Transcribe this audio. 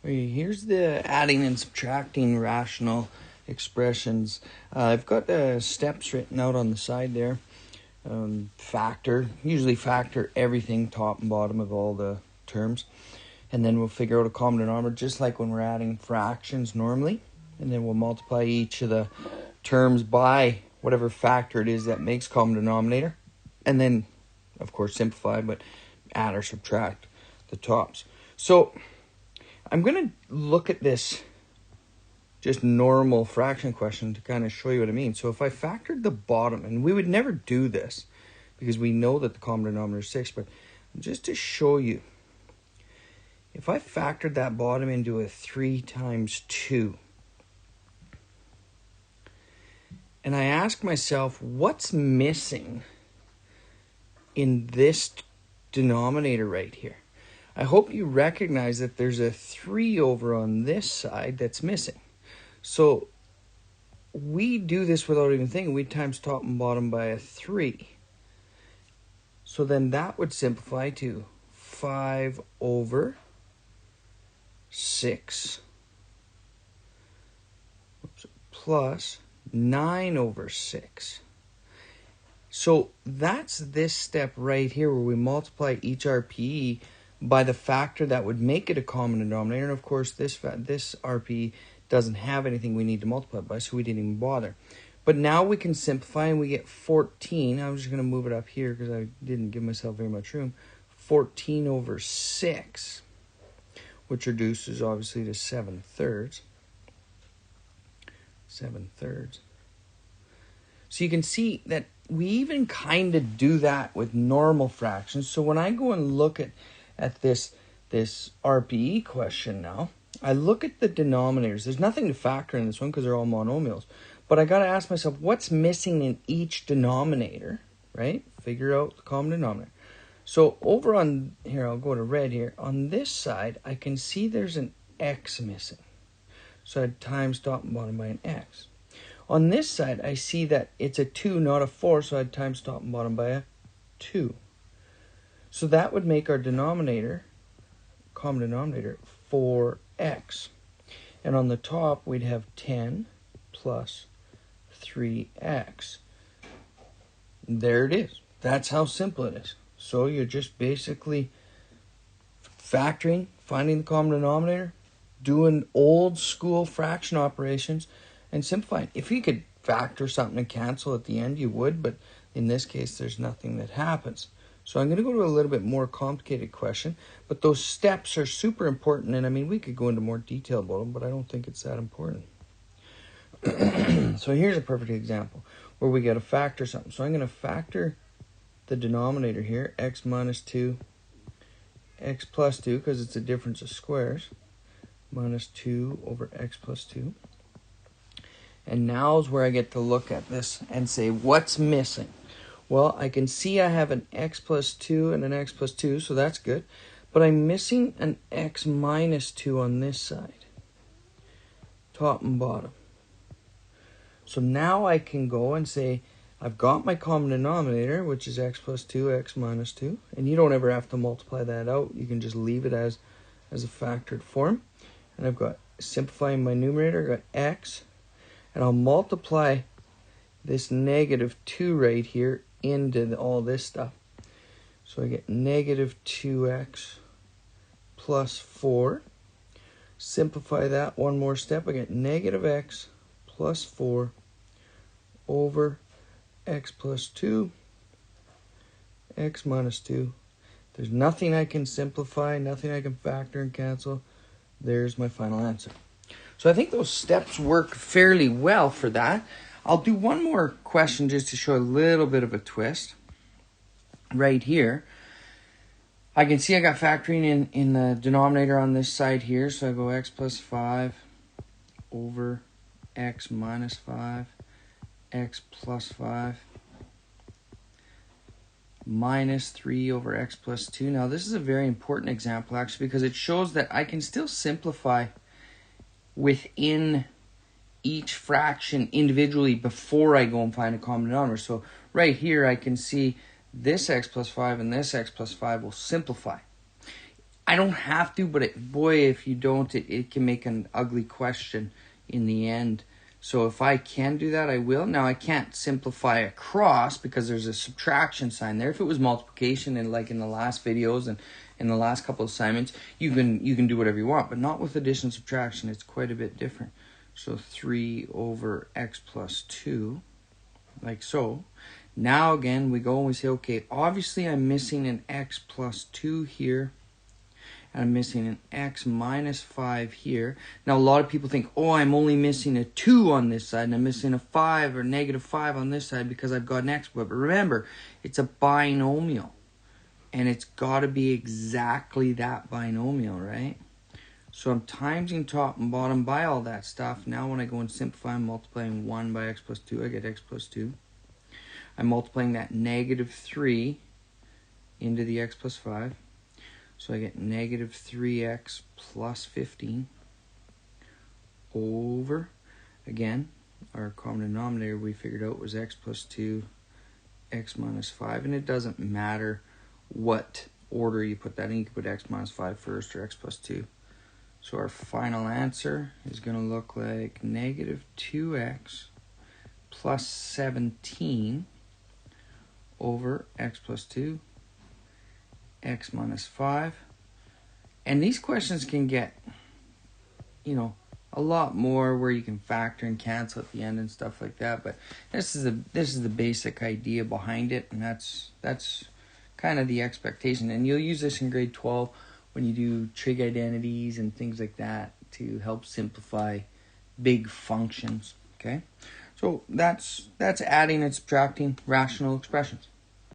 Okay, here's the adding and subtracting rational expressions. I've got the steps written out on the side there. Usually factor everything top and bottom of all the terms. And then we'll figure out a common denominator just like when we're adding fractions normally. And then we'll multiply each of the terms by whatever factor it is that makes common denominator. And then, of course, simplify, but add or subtract the tops. So I'm going to look at this just normal fraction question to kind of show you what I mean. So if I factored the bottom, and we would never do this because we know that the common denominator is 6, but just to show you, if I factored that bottom into a 3 times 2, and I ask myself, what's missing in this denominator right here? I hope you recognize that there's a 3 over on this side that's missing. So we do this without even thinking. We times top and bottom by a 3. So then that would simplify to 5 over 6 plus 9 over 6. So that's this step right here where we multiply each RPE by the factor that would make it a common denominator. And of course, this RPE doesn't have anything we need to multiply by, so we didn't even bother. But now we can simplify and we get 14. I'm just going to move it up here because I didn't give myself very much room. 14 over 6, which reduces obviously to 7/3. 7/3. So you can see that we even kind of do that with normal fractions. So when I go and look at this RPE question now, I look at the denominators. There's nothing to factor in this one because they're all monomials. But I got to ask myself, what's missing in each denominator, right? Figure out the common denominator. So over on here, I'll go to red here. On this side, I can see there's an x missing. So I'd times top and bottom by an x. On this side, I see that it's a 2, not a 4, so I'd times top and bottom by a 2. So that would make our denominator, common denominator, 4x. And on the top, we'd have 10 plus 3x. There it is. That's how simple it is. So you're just basically factoring, finding the common denominator, doing old school fraction operations, and simplifying. If you could factor something and cancel at the end, you would, but in this case, there's nothing that happens. So I'm going to go to a little bit more complicated question, but those steps are super important, and I mean, we could go into more detail about them, but I don't think it's that important. So here's a perfect example where we got to factor something. So I'm going to factor the denominator here, x minus 2, x plus 2, because it's a difference of squares, minus 2 over x plus 2. And now is where I get to look at this and say, what's missing? Well, I can see I have an x plus 2 and an x plus 2, so that's good. But I'm missing an x minus 2 on this side, top and bottom. So now I can go and say, I've got my common denominator, which is x plus 2, x minus 2. And you don't ever have to multiply that out. You can just leave it as a factored form. And I've got, simplifying my numerator, I've got x. And I'll multiply this negative 2 right here into all this stuff. So I get negative 2x plus 4. Simplify that one more step. I get negative x plus 4 over x plus 2, x minus 2. There's nothing I can simplify, nothing I can factor and cancel. There's my final answer. So I think those steps work fairly well for that. I'll do one more question just to show a little bit of a twist. Right here, I can see I got factoring in the denominator on this side here. So I go x plus 5 over x minus 5, x plus 5, minus 3 over x plus 2. Now this is a very important example actually because it shows that I can still simplify within each fraction individually before I go and find a common denominator. So right here I can see this x plus 5 and this x plus 5 will simplify. I don't have to, but boy, if you don't, it can make an ugly question in the end. So if I can do that, I will. Now, I can't simplify across because there's a subtraction sign there. If it was multiplication, and like in the last videos and in the last couple of assignments, you can do whatever you want, but not with addition and subtraction. It's quite a bit different. So 3 over x plus 2, like so. Now again, we go and we say, okay, obviously I'm missing an x plus 2 here. And I'm missing an x minus 5 here. Now, a lot of people think, oh, I'm only missing a 2 on this side, and I'm missing a 5 or negative 5 on this side because I've got an x. But remember, it's a binomial. And it's got to be exactly that binomial, right? So I'm timesing top and bottom by all that stuff. Now when I go and simplify, I'm multiplying 1 by x plus 2. I get x plus 2. I'm multiplying that negative 3 into the x plus 5. So I get negative 3x plus 15 over, again, our common denominator we figured out was x plus 2, x minus 5. And it doesn't matter what order you put that in. You can put x minus 5 first or x plus 2. So our final answer is going to look like negative 2x plus 17 over x plus 2, x minus 5. And these questions can get, a lot more where you can factor and cancel at the end and stuff like that. But this is the basic idea behind it, and that's kind of the expectation. And you'll use this in grade 12 when you do trig identities and things like that to help simplify big functions. Okay, so that's adding and subtracting rational expressions.